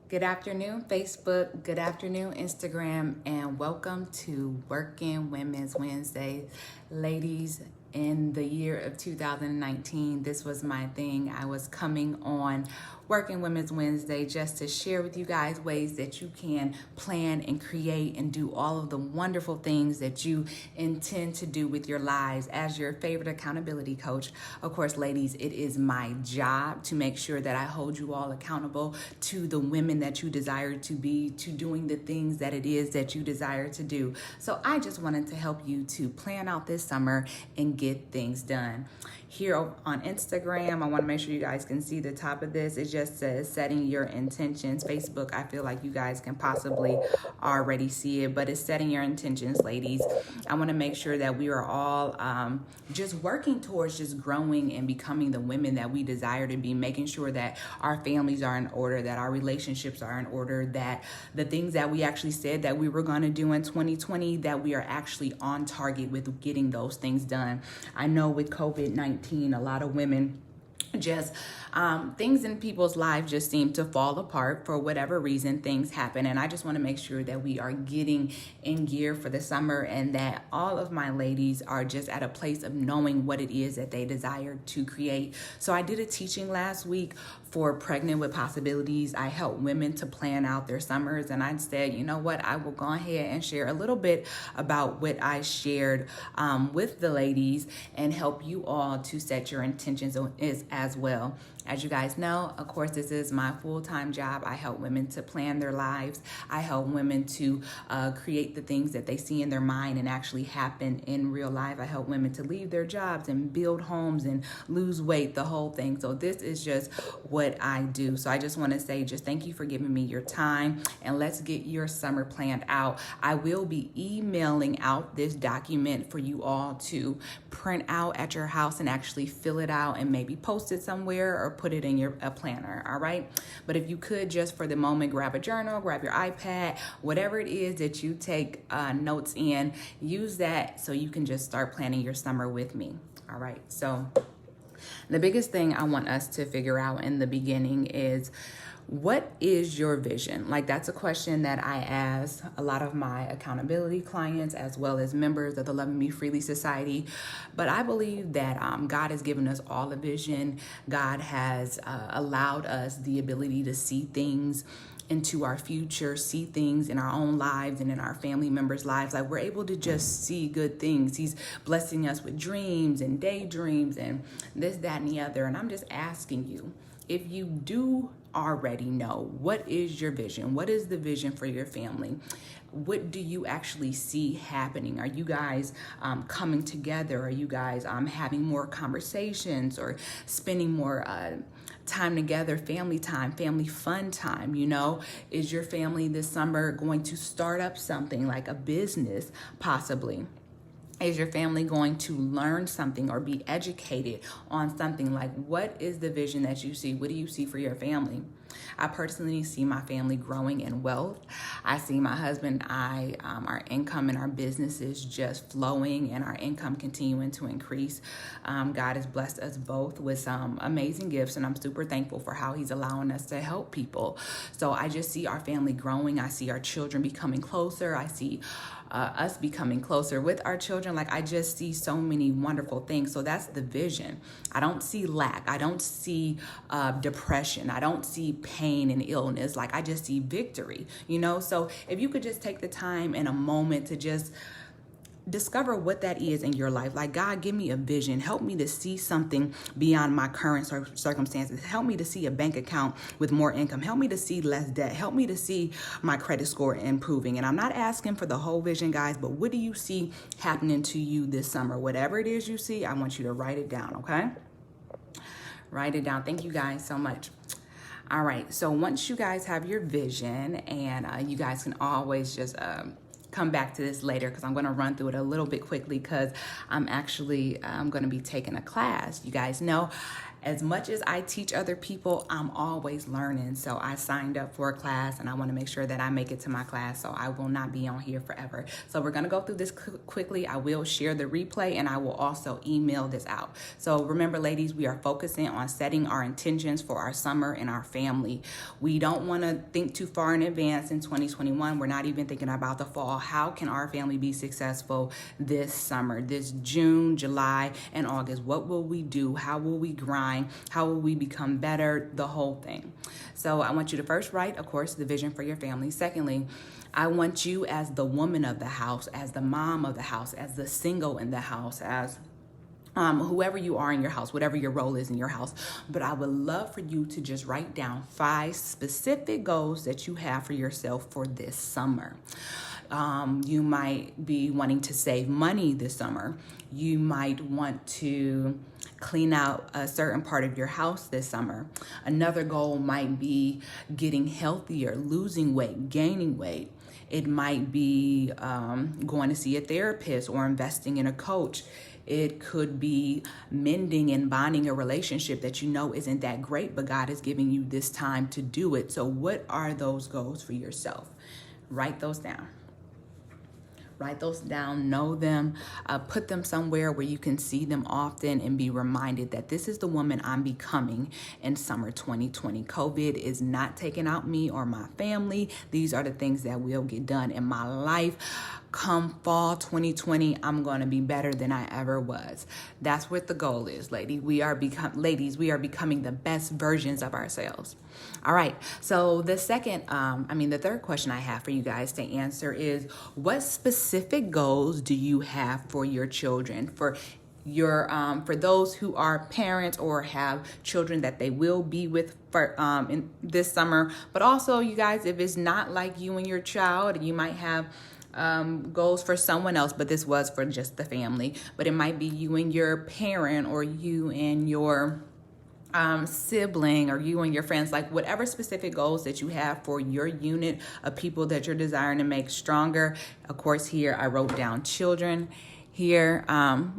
Good afternoon, Facebook. Good afternoon, Instagram. And welcome to Working Women's Wednesday. Ladies, in the year of 2019, this was my thing. I was coming on Working Women's Wednesday just to share with you guys ways that you can plan and create and do all of the wonderful things that you intend to do with your lives. As your favorite accountability coach, of course, ladies, it is my job to make sure that I hold you all accountable to the women that you desire to be, to doing the things that it is that you desire to do. So I just wanted to help you to plan out this summer and get things done. Here on Instagram, I want to make sure you guys can see the top of this. It just says setting your intentions. Facebook, I feel like you guys can possibly already see it, but it's setting your intentions, ladies. I want to make sure that we are all just working towards just growing and becoming the women that we desire to be, making sure that our families are in order, that our relationships are in order, that the things that we actually said that we were going to do in 2020, that we are actually on target with getting those things done. I know with COVID-19, a lot of women just things in people's lives just seem to fall apart for whatever reason. Things happen, and I just want to make sure that we are getting in gear for the summer, and that all of my ladies are just at a place of knowing what it is that they desire to create. So I did a teaching last week for Pregnant with Possibilities. I help women to plan out their summers, and I said, you know what, I will go ahead and share a little bit about what I shared with the ladies and help you all to set your intentions as well. As you guys know, of course, this is my full-time job. I help women to plan their lives. I help women to create the things that they see in their mind and actually happen in real life. I help women to leave their jobs and build homes and lose weight, the whole thing. So this is just what I do. So I just want to say just thank you for giving me your time, and let's get your summer planned out. I will be emailing out this document for you all to print out at your house and actually fill it out and maybe post it somewhere or put it in your planner, all right? But if you could just for the moment grab a journal, grab your iPad, whatever it is that you take notes in, use that so you can just start planning your summer with me, all right? So the biggest thing I want us to figure out in the beginning is, what is your vision? Like, that's a question that I ask a lot of my accountability clients as well as members of the Loving Me Freely Society. But I believe that God has given us all a vision. God has allowed us the ability to see things into our future, see things in our own lives and in our family members' lives. Like, we're able to just see good things. He's blessing us with dreams and daydreams and this, that, and the other. And I'm just asking you, if you do already know, what is your vision? What is the vision for your family? What do you actually see happening? Are you guys coming together? Are you guys having more conversations or spending more time together, family time, family fun time? You know, is your family this summer going to start up something like a business possibly? Is your family going to learn something or be educated on something? Like, what is the vision that you see? What do you see for your family? I personally see my family growing in wealth. I see my husband and I, our income and our businesses just flowing and our income continuing to increase. God has blessed us both with some amazing gifts, and I'm super thankful for how he's allowing us to help people. So I just see our family growing. I see our children becoming closer. I see us becoming closer with our children. Like, I just see so many wonderful things. So that's the vision. I don't see lack. I don't see depression. I don't see pain and illness. Like, I just see victory, you know? So if you could just take the time and a moment to just discover what that is in your life. Like, God, give me a vision. Help me to see something beyond my current circumstances. Help me to see a bank account with more income. Help me to see less debt. Help me to see my credit score improving. And I'm not asking for the whole vision, guys, but what do you see happening to you this summer? Whatever it is you see, I want you to write it down, okay? Write it down. Thank you guys so much. All right, so once you guys have your vision, and you guys can always just come back to this later because I'm going to run through it a little bit quickly because I'm actually going to be taking a class. You guys know as much as I teach other people, I'm always learning. So I signed up for a class and I want to make sure that I make it to my class. So I will not be on here forever. So we're going to go through this quickly. I will share the replay and I will also email this out. So remember, ladies, we are focusing on setting our intentions for our summer and our family. We don't want to think too far in advance in 2021. We're not even thinking about the fall. How can our family be successful this summer, this June, July, and August? What will we do? How will we grind? How will we become better? The whole thing. So I want you to first write, of course, the vision for your family. Secondly, I want you as the woman of the house, as the mom of the house, as the single in the house, as whoever you are in your house, whatever your role is in your house. But I would love for you to just write down 5 specific goals that you have for yourself for this summer. You might be wanting to save money this summer. You might want to clean out a certain part of your house this summer. Another goal might be getting healthier, losing weight, gaining weight. It might be going to see a therapist or investing in a coach. It could be mending and bonding a relationship that you know isn't that great, but God is giving you this time to do it. So what are those goals for yourself? Write those down. Write those down, know them, put them somewhere where you can see them often and be reminded that this is the woman I'm becoming in summer 2020. COVID is not taking out me or my family. These are the things that will get done in my life. Come fall 2020, I'm going to be better than I ever was. That's what the goal is, ladies. We are becoming the best versions of ourselves. All right. So the third question I have for you guys to answer is, what specific goals do you have for your children? For those who are parents or have children that they will be with in this summer, but also you guys, if it's not like you and your child, you might have goals for someone else, but this was for just the family. But it might be you and your parent, or you and your sibling, or you and your friends, like whatever specific goals that you have for your unit of people that you're desiring to make stronger. Of course, here I wrote down children. Here,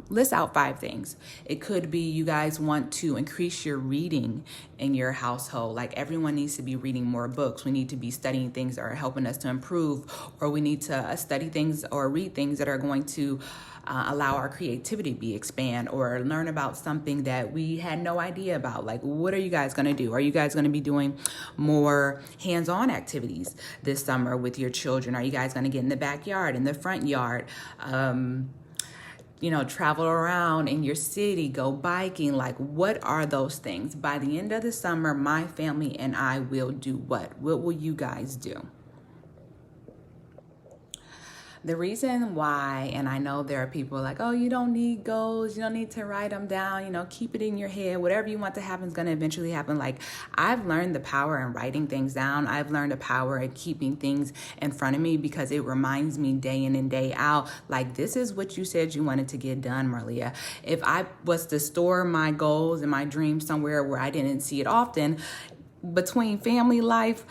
list out 5 things. It could be you guys want to increase your reading in your household. Like everyone needs to be reading more books. We need to be studying things that are helping us to improve, or we need to study things or read things that are going to allow our creativity to be expand, or learn about something that we had no idea about. Like, what are you guys going to do? Are you guys going to be doing more hands-on activities this summer with your children? Are you guys going to get in the backyard, in the front yard? Travel around in your city, go biking. Like, what are those things? By the end of the summer, my family and I will do what? What will you guys do? The reason why, and I know there are people like, oh, you don't need goals, you don't need to write them down, keep it in your head. Whatever you want to happen is going to eventually happen. Like, I've learned the power in writing things down. I've learned the power in keeping things in front of me, because it reminds me day in and day out, like, this is what you said you wanted to get done, Marlia. If I was to store my goals and my dreams somewhere where I didn't see it often, between family life,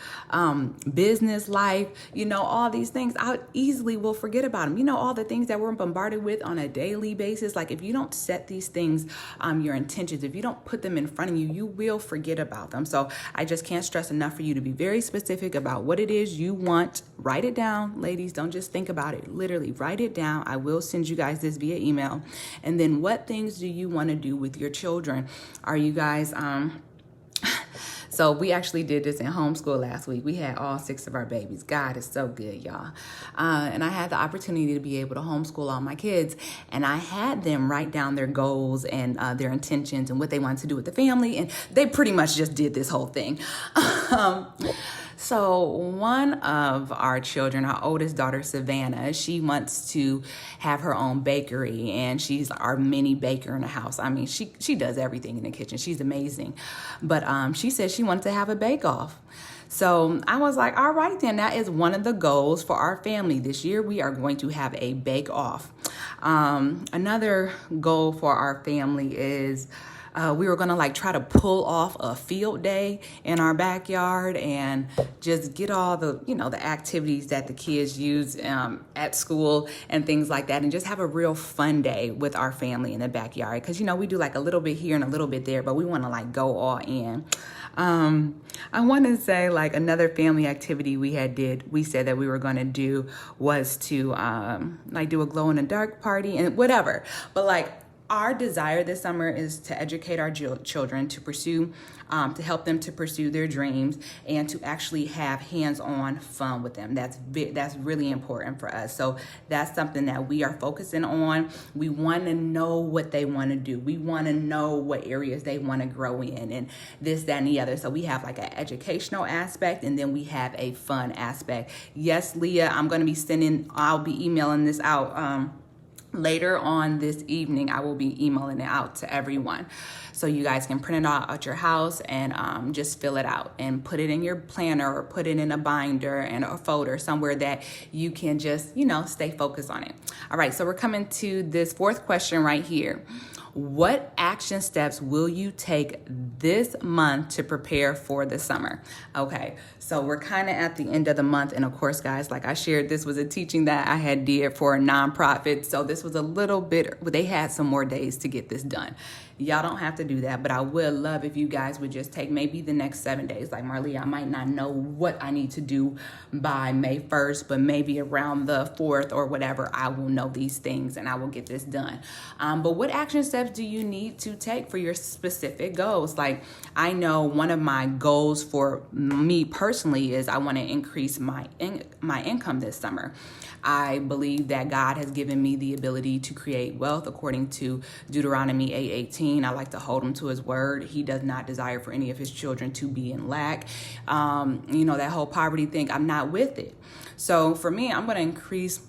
business life, all these things, I easily will forget about them. All the things that we're bombarded with on a daily basis. Like, if you don't set these things, your intentions, if you don't put them in front of you, you will forget about them. So I just can't stress enough for you to be very specific about what it is you want. Write it down, ladies. Don't just think about it. Literally write it down. I will send you guys this via email. And then, what things do you want to do with your children? Are you guys, So we actually did this in homeschool last week. We had all 6 of our babies. God is so good, y'all. And I had the opportunity to be able to homeschool all my kids. And I had them write down their goals and their intentions and what they wanted to do with the family. And they pretty much just did this whole thing. So one of our children, our oldest daughter, Savannah, she wants to have her own bakery, and she's our mini baker in the house. I mean, she does everything in the kitchen. She's amazing. But she said she wanted to have a bake-off. So I was like, all right, then that is one of the goals for our family. This year, we are going to have a bake-off. Another goal for our family is we were gonna like try to pull off a field day in our backyard and just get all the, you know, the activities that the kids use at school and things like that, and just have a real fun day with our family in the backyard. Because, you know, we do like a little bit here and a little bit there, but we want to like go all in. I want to say like another family activity we said that we were going to do was to like do a glow in the dark party and whatever. But like, our desire this summer is to educate our children to pursue, to help them to pursue their dreams and to actually have hands-on fun with them. That's really important for us. So that's something that we are focusing on. We want to know what they want to do. We want to know what areas they want to grow in and this, that, and the other. So we have like an educational aspect, and then we have a fun aspect. Yes, Leah, I'll be emailing this out. Later on this evening, I will be emailing it out to everyone. So you guys can print it out at your house and just fill it out and put it in your planner or put it in a binder and a folder somewhere that you can just, you know, stay focused on it. All right, so we're coming to this fourth question right here. What action steps will you take this month to prepare for the summer? Okay, so we're kind of at the end of the month. And of course, guys, like I shared, this was a teaching that I did for a nonprofit. So this was a little bit, they had some more days to get this done. Y'all don't have to do that, but I would love if you guys would just take maybe the next 7 days. Like Marlia, I might not know what I need to do by May 1st, but maybe around the 4th or whatever, I will know these things and I will get this done. But what action steps do you need to take for your specific goals? Like, I know one of my goals for me personally is I want to increase my income this summer. I believe that God has given me the ability to create wealth according to Deuteronomy 8:18. I like to hold him to his word. He does not desire for any of his children to be in lack. You know, that whole poverty thing, I'm not with it. So for me, I'm going to increase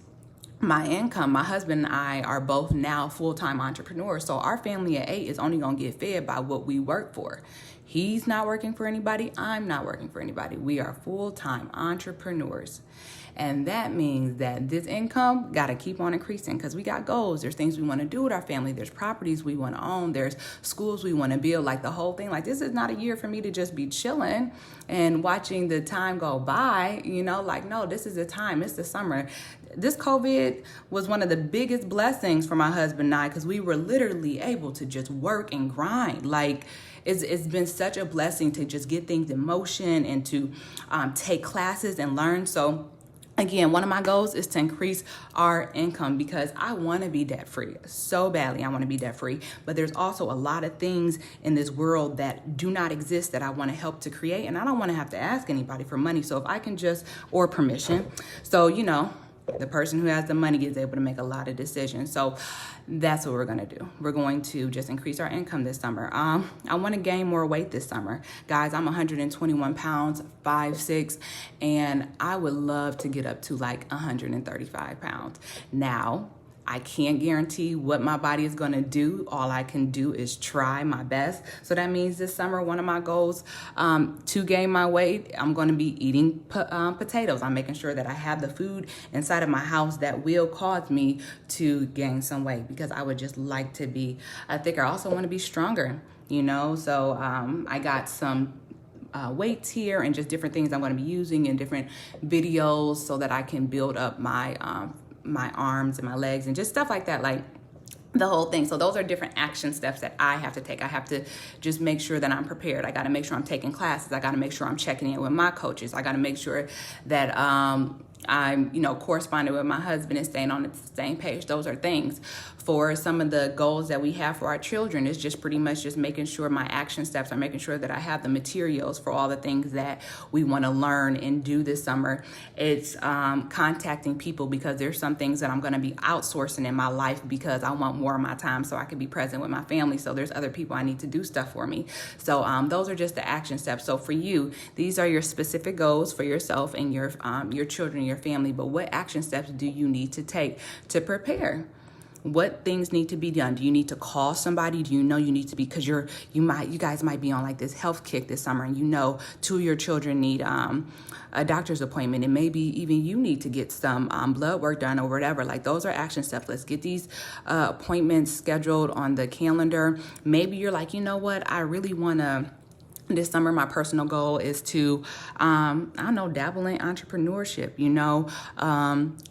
my income. My husband and I are both now full-time entrepreneurs. So our family at 8 is only going to get fed by what we work for. He's not working for anybody. I'm not working for anybody. We are full-time entrepreneurs. And that means that this income got to keep on increasing because we got goals. There's things we want to do with our family. There's properties we want to own. There's schools we want to build, like the whole thing. Like, this is not a year for me to just be chilling and watching the time go by, you know, like, no, this is the time. It's the summer. This COVID was one of the biggest blessings for my husband and I because we were literally able to just work and grind. Like, it's been such a blessing to just get things in motion and to take classes and learn. So again, one of my goals is to increase our income because I want to be debt free so badly. I want to be debt free, but there's also a lot of things in this world that do not exist that I want to help to create. And I don't want to have to ask anybody for money. So if I can or permission. So, you know, the person who has the money is able to make a lot of decisions. So that's what we're going to do. We're going to just increase our income this summer. I want to gain more weight this summer. Guys, I'm 121 pounds, 5'6", and I would love to get up to like 135 pounds. Now, I can't guarantee what my body is going to do. All I can do is try my best. So that means this summer, one of my goals to gain my weight, I'm going to be eating potatoes. I'm making sure that I have the food inside of my house that will cause me to gain some weight because I would just like to be thicker. I also want to be stronger, you know. So I got some weights here and just different things I'm going to be using in different videos so that I can build up my arms and my legs and just stuff like that, like the whole thing. So those are different action steps that I have to take. I have to just make sure that I'm prepared. I got to make sure I'm taking classes. I got to make sure I'm checking in with my coaches. I got to make sure that I'm, you know, corresponding with my husband and staying on the same page. Those are things. For some of the goals that we have for our children, is just pretty much just making sure my action steps are making sure that I have the materials for all the things that we want to learn and do this summer. It's contacting people because there's some things that I'm going to be outsourcing in my life because I want more of my time so I can be present with my family. So there's other people I need to do stuff for me. So those are just the action steps. So for you, these are your specific goals for yourself and your children, your family. But what action steps do you need to take to prepare? What things need to be done? Do you need to call somebody? Do you know you need to be, because you guys might be on like this health kick this summer, and you know 2 of your children need a doctor's appointment, and maybe even you need to get some blood work done or whatever. Like, those are action steps. Let's get these appointments scheduled on the calendar. Maybe you're like, you know what, I really want to, this summer, my personal goal is to, I don't know, dabble in entrepreneurship,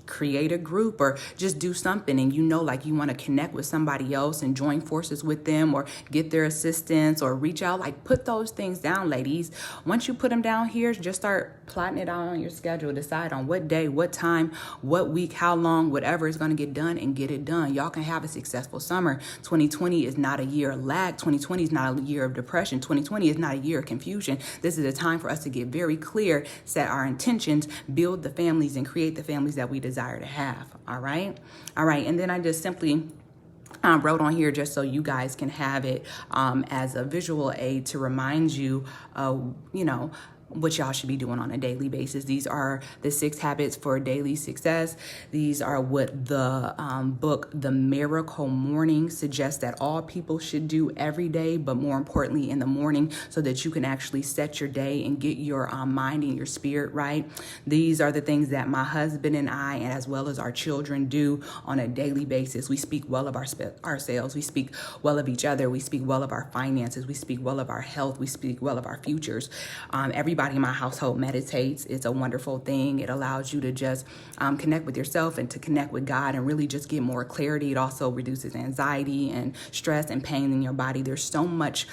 create a group or just do something. And like you want to connect with somebody else and join forces with them or get their assistance or reach out. Like, put those things down, ladies. Once you put them down here, just start plotting it out on your schedule. Decide on what day, what time, what week, how long, whatever is going to get done, and get it done. Y'all can have a successful summer. 2020 is not a year of lag. 2020 is not a year of depression. 2020 is not a year of confusion. This is a time for us to get very clear, set our intentions, build the families, and create the families that we desire to have. All right. And then I just simply wrote on here just so you guys can have it as a visual aid to remind you, what y'all should be doing on a daily basis. These are the 6 habits for daily success. These are what the book, The Miracle Morning, suggests that all people should do every day, but more importantly in the morning, so that you can actually set your day and get your mind and your spirit right. These are the things that my husband and I, and as well as our children, do on a daily basis. We speak well of ourselves. We speak well of each other. We speak well of our finances. We speak well of our health. We speak well of our futures. Everybody in my household meditates. It's a wonderful thing. It allows you to just connect with yourself and to connect with God and really just get more clarity. It also reduces anxiety and stress and pain in your body. There's so much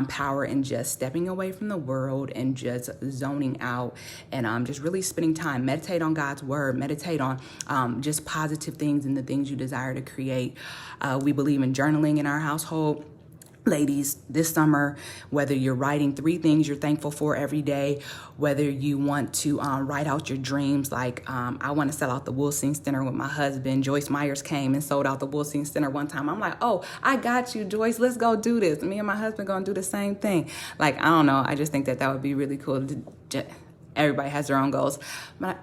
power in just stepping away from the world and just zoning out and just really spending time. Meditate on God's word. Meditate on just positive things and the things you desire to create. We believe in journaling in our household. Ladies, this summer, whether you're writing 3 things you're thankful for every day, whether you want to write out your dreams, like I want to sell out the Wilson Center with my husband. Joyce Myers came and sold out the Wilson Center one time. I'm like, oh, I got you, Joyce. Let's go do this. Me and my husband going to do the same thing. Like, I don't know. I just think that would be really cool. Everybody has their own goals. But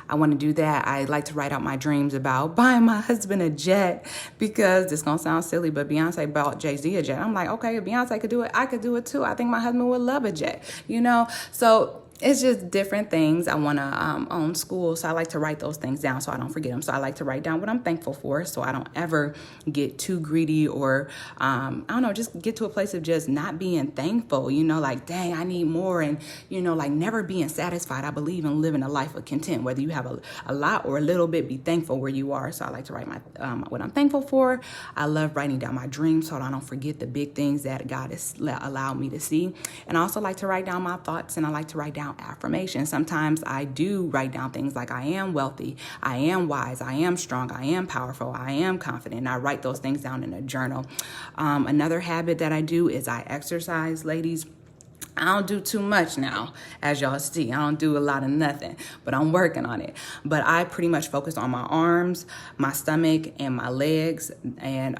I want to do that. I like to write out my dreams about buying my husband a jet, because this going to sound silly, but Beyonce bought Jay-Z a jet. I'm like, okay, if Beyonce could do it, I could do it too. I think my husband would love a jet, So it's just different things. I want to own school, so I like to write those things down so I don't forget them. So I like to write down what I'm thankful for, so I don't ever get too greedy or, just get to a place of just not being thankful, like, dang, I need more, and, like never being satisfied. I believe in living a life of content, whether you have a lot or a little bit, be thankful where you are. So I like to write my what I'm thankful for. I love writing down my dreams so I don't forget the big things that God has allowed me to see. And I also like to write down my thoughts, and I like to write down affirmations. Sometimes I do write down things like, I am wealthy, I am wise, I am strong, I am powerful, I am confident. And I write those things down in a journal. Another habit that I do is I exercise, ladies. I don't do too much now, as y'all see. I don't do a lot of nothing, but I'm working on it. But I pretty much focus on my arms, my stomach, and my legs. And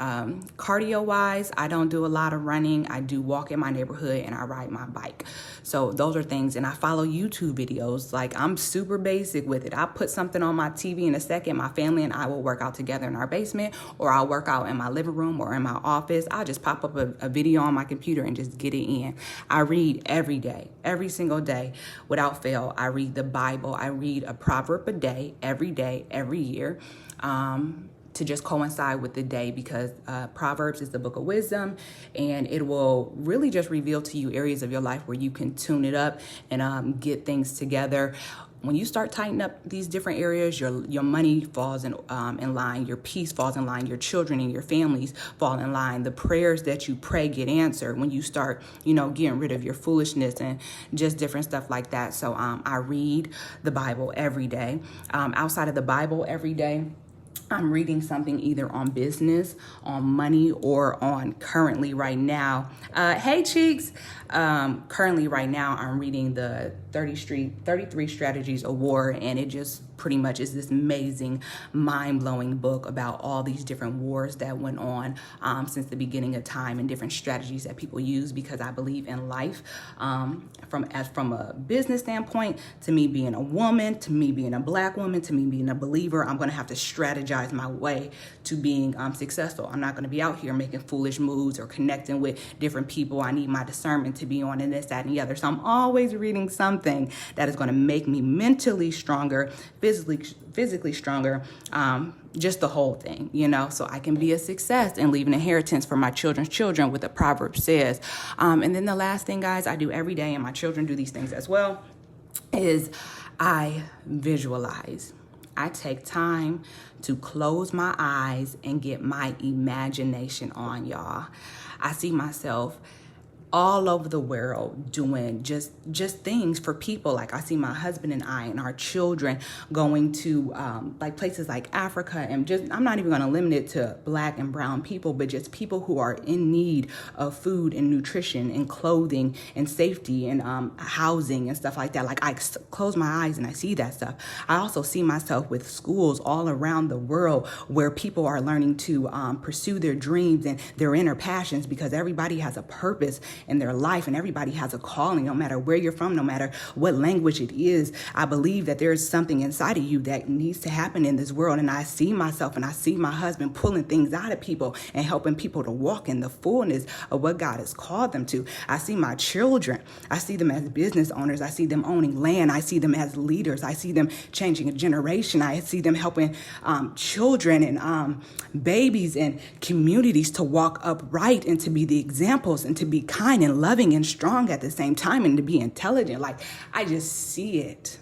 cardio-wise, I don't do a lot of running. I do walk in my neighborhood, and I ride my bike. So those are things. And I follow YouTube videos. Like, I'm super basic with it. I put something on my TV in a second. My family and I will work out together in our basement, or I'll work out in my living room or in my office. I'll just pop up a video on my computer and just get it in. I read every day, every single day, without fail. I read the Bible. I read a proverb a day, every year, to just coincide with the day, because Proverbs is the book of wisdom, and it will really just reveal to you areas of your life where you can tune it up and get things together. When you start tightening up these different areas, your money falls in line, your peace falls in line, your children and your families fall in line. The prayers that you pray get answered when you start, getting rid of your foolishness and just different stuff like that. So I read the Bible every day. Outside of the Bible every day, I'm reading something either on business, on money, or on currently right now. Hey, Cheeks. Currently right now, I'm reading the 33 Strategies of War, and it just pretty much is this amazing, mind-blowing book about all these different wars that went on since the beginning of time, and different strategies that people use, because I believe in life from a business standpoint, to me being a woman, to me being a Black woman, to me being a believer, I'm going to have to strategize visualize my way to being successful. I'm not going to be out here making foolish moves or connecting with different people. I need my discernment to be on and this, that, and the other. So I'm always reading something that is going to make me mentally stronger, physically stronger, just the whole thing, so I can be a success and leave an inheritance for my children's children, what the proverb says. And then the last thing, guys, I do every day, and my children do these things as well, is I visualize. I take time to close my eyes and get my imagination on, y'all. I see myself all over the world doing just things for people. Like I see my husband and I and our children going to like places like Africa, and I'm not even going to limit it to Black and brown people, but just people who are in need of food and nutrition and clothing and safety and housing and stuff like that. Like I close my eyes and I see that stuff. I also see myself with schools all around the world where people are learning to pursue their dreams and their inner passions, because everybody has a purpose in their life and everybody has a calling, no matter where you're from, no matter what language it is. I believe that there is something inside of you that needs to happen in this world. And I see myself and I see my husband pulling things out of people and helping people to walk in the fullness of what God has called them to. I see my children. I see them as business owners. I see them owning land. I see them as leaders. I see them changing a generation. I see them helping children and babies and communities to walk upright and to be the examples and to be kind and loving and strong at the same time and to be intelligent. Like I just see it.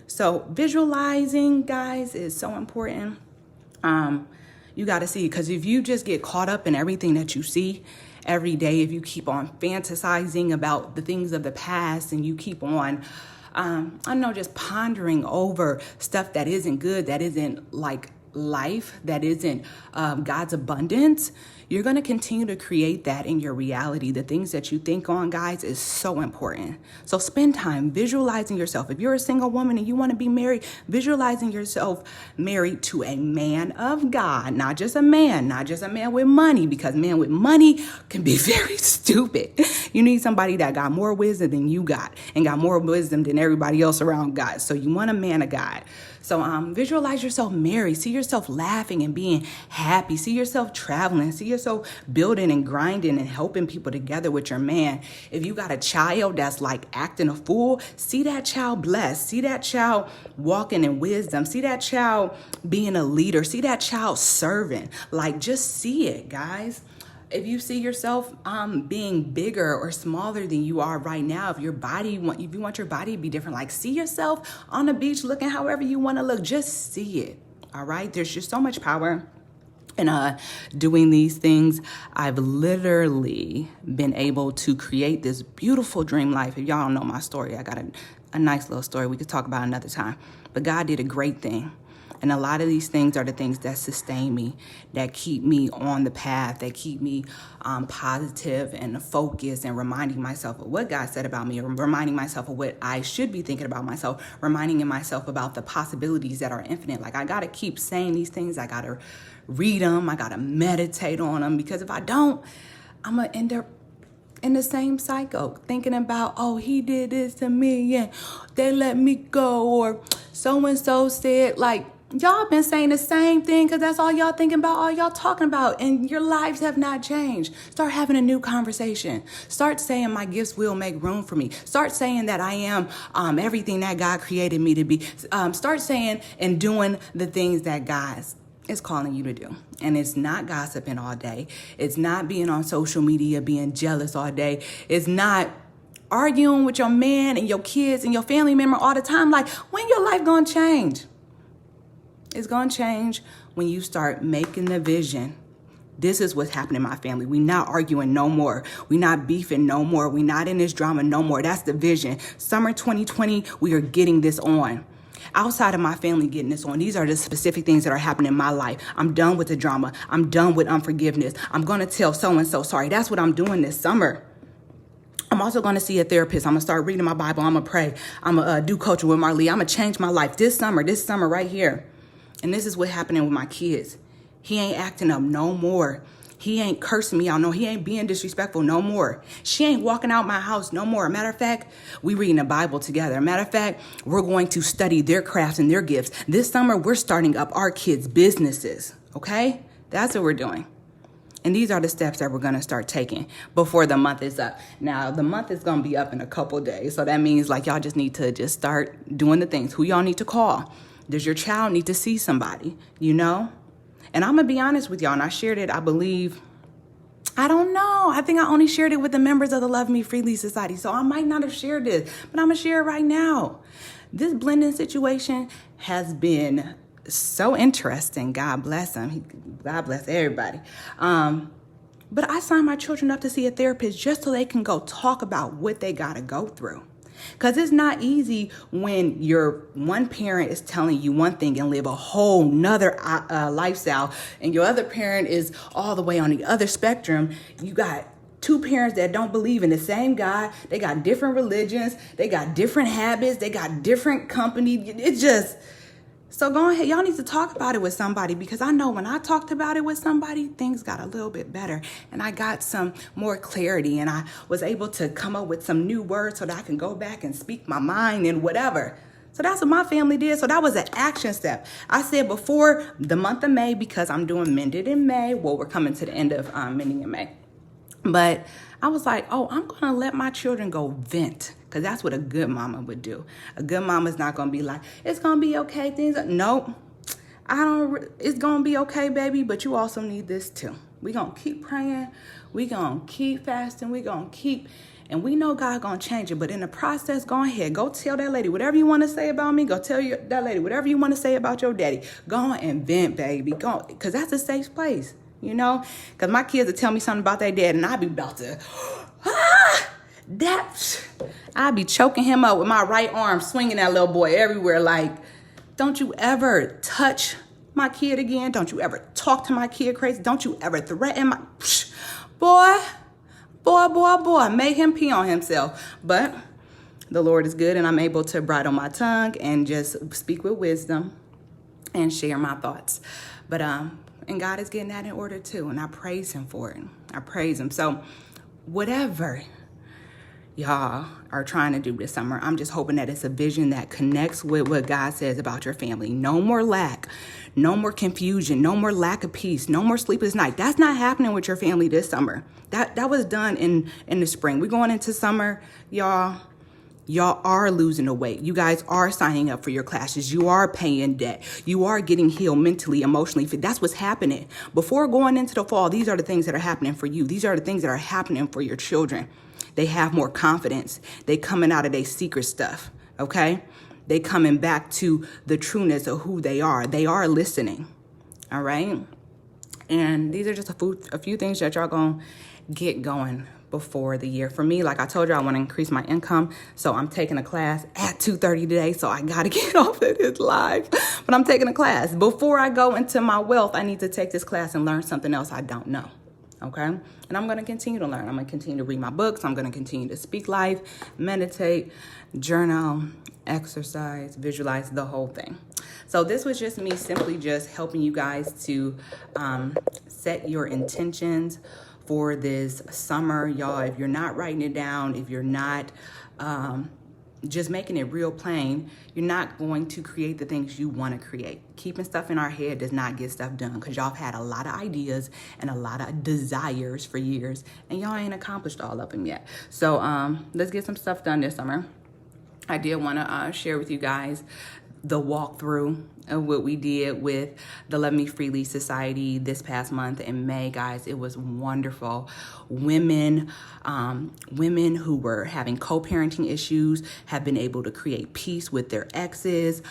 So visualizing, guys, is so important. You got to see it, because if you just get caught up in everything that you see every day, if you keep on fantasizing about the things of the past and you keep on just pondering over stuff that isn't good, that isn't like life, that isn't God's abundance, you're going to continue to create that in your reality. The things that you think on, guys, is so important. So spend time visualizing yourself. If you're a single woman and you want to be married, visualizing yourself married to a man of God, not just a man with money, because men with money can be very stupid. You need somebody that got more wisdom than you got and got more wisdom than everybody else around God. So you want a man of God. So visualize yourself married. See yourself laughing and being happy. See yourself traveling. See yourself building and grinding and helping people together with your man. If you got a child that's like acting a fool, see that child blessed. See that child walking in wisdom. See that child being a leader. See that child serving. Like, just see it, guys. If you see yourself being bigger or smaller than you are right now, if you want your body to be different, like see yourself on the beach looking however you want to look, just see it. All right. There's just so much power in doing these things. I've literally been able to create this beautiful dream life. If y'all don't know my story, I got a nice little story we could talk about another time. But God did a great thing. And a lot of these things are the things that sustain me, that keep me on the path, that keep me positive and focused, and reminding myself of what God said about me, or reminding myself of what I should be thinking about myself, reminding myself about the possibilities that are infinite. Like I got to keep saying these things. I got to read them. I got to meditate on them, because if I don't, I'm going to end up in the same cycle, thinking about, oh, he did this to me and they let me go, or so-and-so said, like, y'all been saying the same thing because that's all y'all thinking about, all y'all talking about, and your lives have not changed. Start having a new conversation. Start saying my gifts will make room for me. Start saying that I am everything that God created me to be. Start saying and doing the things that God is calling you to do. And it's not gossiping all day. It's not being on social media, being jealous all day. It's not arguing with your man and your kids and your family member all the time. Like, when your life gonna change? It's going to change when you start making the vision. This is what's happening in my family. We not arguing no more. We not beefing no more. We not in this drama no more. That's the vision. Summer 2020, we are getting this on. Outside of my family getting this on, these are the specific things that are happening in my life. I'm done with the drama. I'm done with unforgiveness. I'm going to tell so-and-so sorry. That's what I'm doing this summer. I'm also going to see a therapist. I'm going to start reading my Bible. I'm going to pray. I'm going to do coaching with Marley. I'm going to change my life this summer right here. And this is what's happening with my kids. He ain't acting up no more. He ain't cursing me out. No, he ain't being disrespectful no more. She ain't walking out my house no more. Matter of fact, we reading the Bible together. Matter of fact, we're going to study their crafts and their gifts. This summer, we're starting up our kids' businesses, okay? That's what we're doing. And these are the steps that we're going to start taking before the month is up. Now, the month is going to be up in a couple days. So that means like y'all just need to just start doing the things. Who y'all need to call? Does your child need to see somebody, you know? And I'm going to be honest with y'all, and I shared it, I believe, I don't know. I think I only shared it with the members of the Love Me Freely Society. So I might not have shared this, but I'm going to share it right now. This blending situation has been so interesting. God bless him. God bless everybody. But I signed my children up to see a therapist just so they can go talk about what they got to go through. Because it's not easy when your one parent is telling you one thing and live a whole nother lifestyle, and your other parent is all the way on the other spectrum. You got two parents that don't believe in the same God. They got different religions. They got different habits. They got different company. It's just... So go ahead, y'all need to talk about it with somebody, because I know when I talked about it with somebody, things got a little bit better and I got some more clarity and I was able to come up with some new words so that I can go back and speak my mind and whatever. So that's what my family did. So that was an action step. I said before the month of May, because I'm doing Mended in May. Well, we're coming to the end of Mending in May. But I was like, oh, I'm going to let my children go vent. Because that's what a good mama would do. A good mama's not going to be like, it's going to be okay. Nope. It's going to be okay, baby. But you also need this too. We're going to keep praying. We're going to keep fasting. We're going to keep. And we know God going to change it. But in the process, go ahead. Go tell that lady whatever you want to say about me. Go tell that lady whatever you want to say about your daddy. Go on and vent, baby. Go. Because that's a safe place. You know? Because my kids will tell me something about their dad. And I'll be about to... I'd be choking him up with my right arm, swinging that little boy everywhere. Like, don't you ever touch my kid again. Don't you ever talk to my kid crazy. Don't you ever threaten my... Boy, make him pee on himself. But the Lord is good, and I'm able to bridle my tongue and just speak with wisdom and share my thoughts. But, and God is getting that in order too, and I praise him for it. I praise him. So whatever y'all are trying to do this summer, I'm just hoping that it's a vision that connects with what God says about your family. No more lack, no more confusion, no more lack of peace, no more sleepless night. That's not happening with your family this summer. That was done in the spring. We're going into summer, y'all. Y'all are losing the weight. You guys are signing up for your classes. You are paying debt. You are getting healed mentally, emotionally. That's what's happening. Before going into the fall, these are the things that are happening for you. These are the things that are happening for your children. They have more confidence. They coming out of their secret stuff, okay? They coming back to the trueness of who they are. They are listening, all right? And these are just a few things that y'all gonna get going before the year. For me, like I told you, I want to increase my income. So I'm taking a class at 2:30 today. So I got to get off of this live. But I'm taking a class. Before I go into my wealth, I need to take this class and learn something else I don't know. Okay? And I'm going to continue to learn. I'm going to continue to read my books. I'm going to continue to speak life, meditate, journal, exercise, visualize, the whole thing. So this was just me simply just helping you guys to set your intentions for this summer, y'all. If you're not writing it down, if you're not just making it real plain, you're not going to create the things you want to create. Keeping stuff in our head does not get stuff done, because y'all have had a lot of ideas and a lot of desires for years, and y'all ain't accomplished all of them yet. So let's get some stuff done this summer. I did want to share with you guys the walkthrough of what we did with the Love Me Freely Society this past month in May, guys. It was wonderful. Women who were having co-parenting issues have been able to create peace with their exes.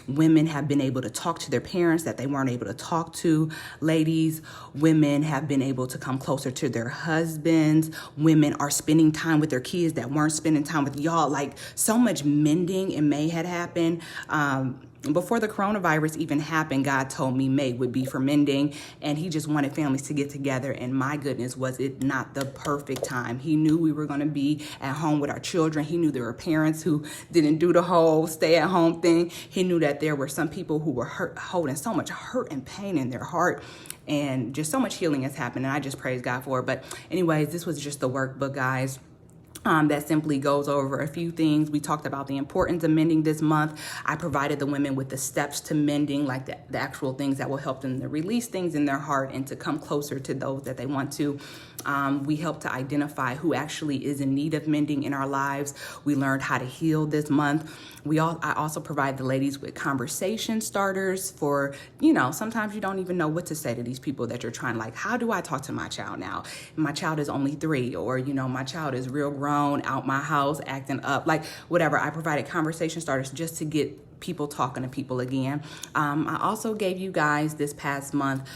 Women have been able to talk to their parents that they weren't able to talk to. Ladies, women have been able to come closer to their husbands. Women are spending time with their kids that weren't spending time with y'all. Like, so much mending in May had happened. Before the coronavirus even happened, God told me May would be for mending, and he just wanted families to get together. And my goodness, was it not the perfect time? He knew we were going to be at home with our children. He knew there were parents who didn't do the whole stay at home thing. He knew that there were some people who were holding so much hurt and pain in their heart. and just so much healing has happened, and I just praise God for it. But anyways, this was just the workbook, guys. That simply goes over a few things. We talked about the importance of mending this month. I provided the women with the steps to mending, like the actual things that will help them to release things in their heart and to come closer to those that they want to. We helped to identify who actually is in need of mending in our lives. We learned how to heal this month. I also provide the ladies with conversation starters for, sometimes you don't even know what to say to these people that you're trying, like, how do I talk to my child now? My child is only 3, or, my child is real grown, out my house, acting up, like whatever. I provided conversation starters just to get people talking to people again. I also gave you guys this past month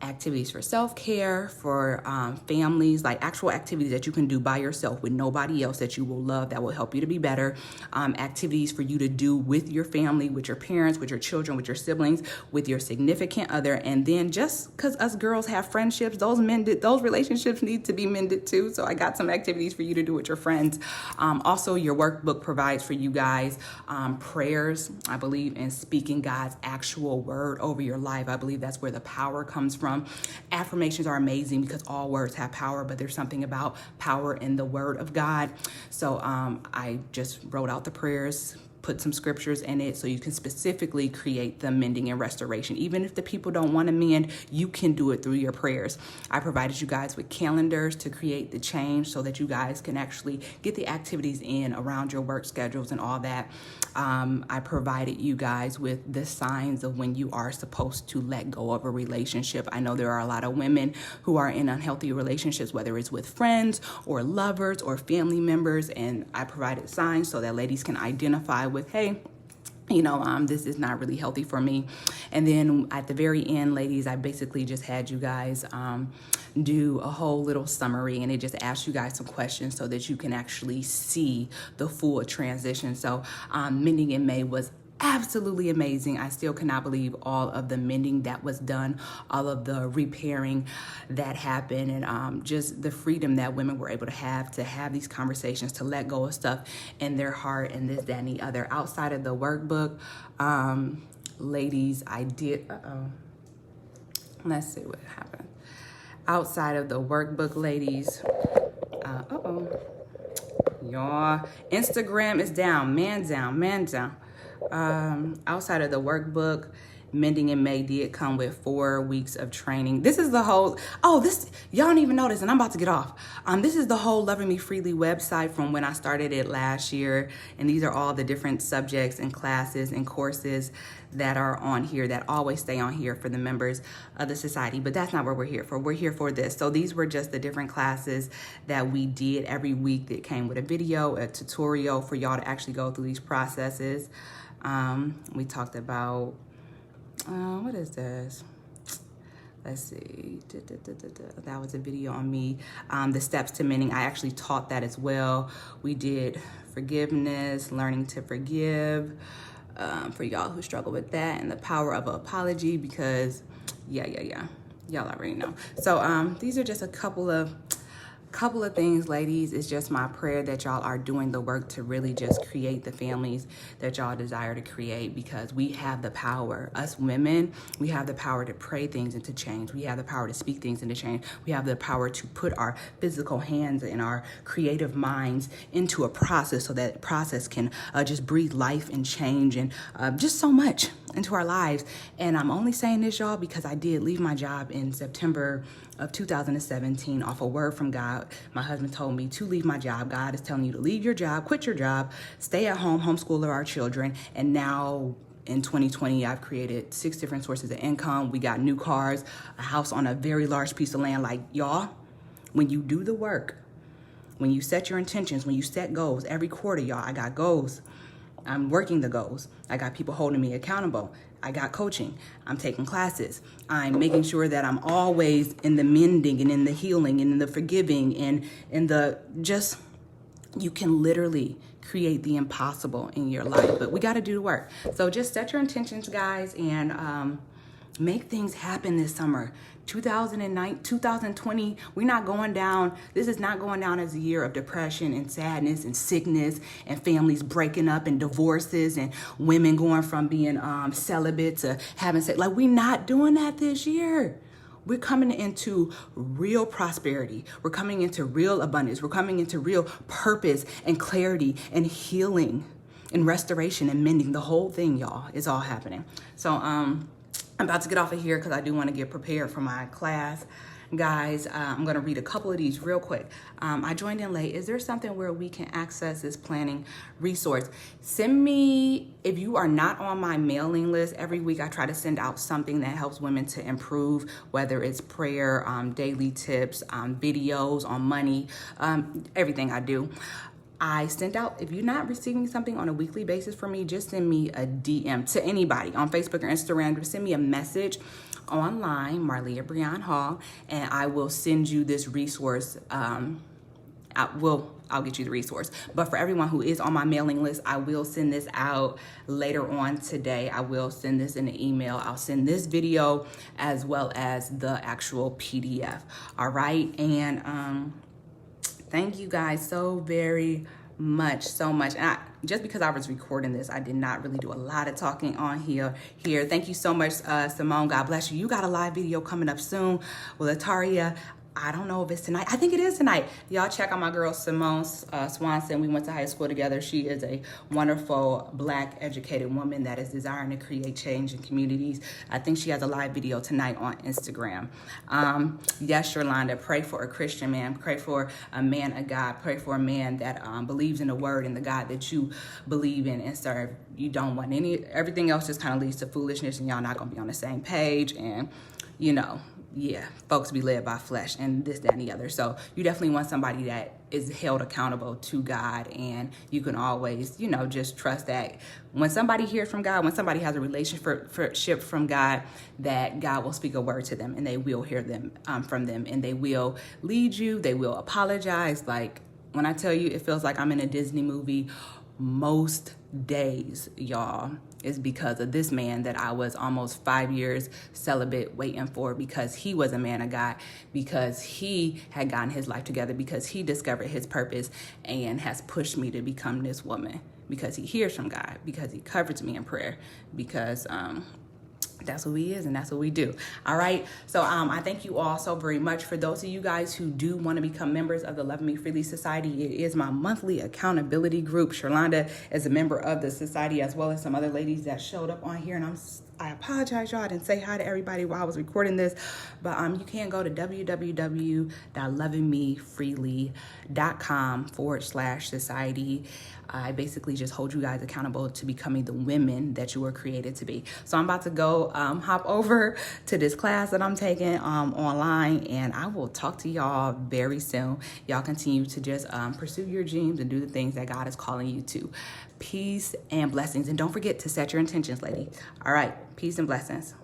activities for self-care, for families, like actual activities that you can do by yourself with nobody else that you will love, that will help you to be better. Activities for you to do with your family, with your parents, with your children, with your siblings, with your significant other. And then just because us girls have friendships, those relationships need to be mended too. So I got some activities for you to do with your friends. Also, your workbook provides for you guys prayers. I believe in speaking God's actual word over your life. I believe that's where the power comes from. Affirmations are amazing because all words have power, but there's something about power in the word of God. So I just wrote out the prayers, put some scriptures in it so you can specifically create the mending and restoration. Even if the people don't want to mend, you can do it through your prayers. I provided you guys with calendars to create the change so that you guys can actually get the activities in around your work schedules and all that. I provided you guys with the signs of when you are supposed to let go of a relationship. I know there are a lot of women who are in unhealthy relationships, whether it's with friends or lovers or family members, and I provided signs so that ladies can identify with, hey, this is not really healthy for me. And then at the very end, ladies, I basically just had you guys do a whole little summary, and it just asked you guys some questions so that you can actually see the full transition. So mending in May was absolutely amazing. I still cannot believe all of the mending that was done, all of the repairing that happened, and just the freedom that women were able to have these conversations, to let go of stuff in their heart and this, that, and the other. Outside of the workbook, ladies, I did, let's see what happened. Outside of the workbook, ladies, y'all, Instagram is down, man down. Outside of the workbook, Mending in May did come with 4 weeks of training. This is the whole, y'all don't even know this, and I'm about to get off. This is the whole Loving Me Freely website from when I started it last year. And these are all the different subjects and classes and courses that are on here, that always stay on here for the members of the society. But that's not what we're here for. We're here for this. So these were just the different classes that we did every week that came with a video, a tutorial for y'all to actually go through these processes. We talked about, what is this? Let's see. That was a video on me. The steps to mending, I actually taught that as well. We did forgiveness, learning to forgive, for y'all who struggle with that, and the power of an apology, because y'all already know. So these are just a couple of things, ladies. It's just my prayer that y'all are doing the work to really just create the families that y'all desire to create, because we have the power. Us women, we have the power to pray things into change. We have the power to speak things into change. We have the power to put our physical hands and our creative minds into a process so that process can just breathe life and change and just so much into our lives. And I'm only saying this, y'all, because I did leave my job in September of 2017 off a word from God. My husband told me to leave my job. God is telling you to leave your job, quit your job, stay at home, homeschool our children. And now in 2020, I've created 6 different sources of income. We got new cars, a house on a very large piece of land. Like, y'all, when you do the work, when you set your intentions, when you set goals, every quarter, y'all, I got goals. I'm working the goals. I got people holding me accountable. I got coaching. I'm taking classes. I'm making sure that I'm always in the mending and in the healing and in the forgiving and in the just, you can literally create the impossible in your life, but we got to do the work. So just set your intentions, guys, and make things happen this summer. 2020, we're not going down. This is not going down as a year of depression and sadness and sickness and families breaking up and divorces and women going from being celibate to having sex. Like, we're not doing that this year. we're coming into real prosperity. We're coming into real abundance. We're coming into real purpose and clarity and healing and restoration and mending. The whole thing, y'all, is all happening. So I'm about to get off of here because I do want to get prepared for my class. Guys, I'm going to read a couple of these real quick. I joined in late. Is there something where we can access this planning resource? Send me, if you are not on my mailing list, every week I try to send out something that helps women to improve, whether it's prayer, daily tips, videos on money, everything I do. I sent out, if you're not receiving something on a weekly basis from me, just send me a DM to anybody on Facebook or Instagram. Just send me a message online, Marlia Breon Hall, and I will send you this resource. I'll get you the resource. But for everyone who is on my mailing list, I will send this out later on today. I will send this in an email. I'll send this video as well as the actual PDF. All right. And thank you guys so very much, so much. And just because I was recording this, I did not really do a lot of talking on here. Thank you so much, Simone. God bless you. You got a live video coming up soon with Ataria. I don't know if it's tonight. I think it is tonight. Y'all check out my girl Simone Swanson. We went to high school together. She is a wonderful Black educated woman that is desiring to create change in communities. I think she has a live video tonight on Instagram. Yes, Sherlonda, pray for a Christian man. Pray for a man of God. Pray for a man that believes in the word and the God that you believe in and serve. You don't want everything else just kind of leads to foolishness, and y'all not going to be on the same page. And, you know, yeah, folks be led by flesh and this, that, and the other. So you definitely want somebody that is held accountable to God, and you can always, you know, just trust that when somebody hears from God, when somebody has a relationship from God, that God will speak a word to them and they will hear them from them, and they will lead you. They will apologize. Like when I tell you, it feels like I'm in a Disney movie most days, y'all, is because of this man that I was almost 5 years celibate waiting for, because he was a man of God, because he had gotten his life together, because he discovered his purpose and has pushed me to become this woman, because he hears from God, because he covers me in prayer, because that's who he is and that's what we do. All right. So I thank you all so very much. For those of you guys who do want to become members of the Loving Me Freely Society, it is my monthly accountability group. Sherlonda is a member of the society, as well as some other ladies that showed up on here. And I apologize, y'all. I didn't say hi to everybody while I was recording this, but you can go to www.lovingmefreely.com/society. I basically just hold you guys accountable to becoming the women that you were created to be. So I'm about to go hop over to this class that I'm taking online, and I will talk to y'all very soon. Y'all continue to just pursue your dreams and do the things that God is calling you to. Peace and blessings. And don't forget to set your intentions, lady. All right. Peace and blessings.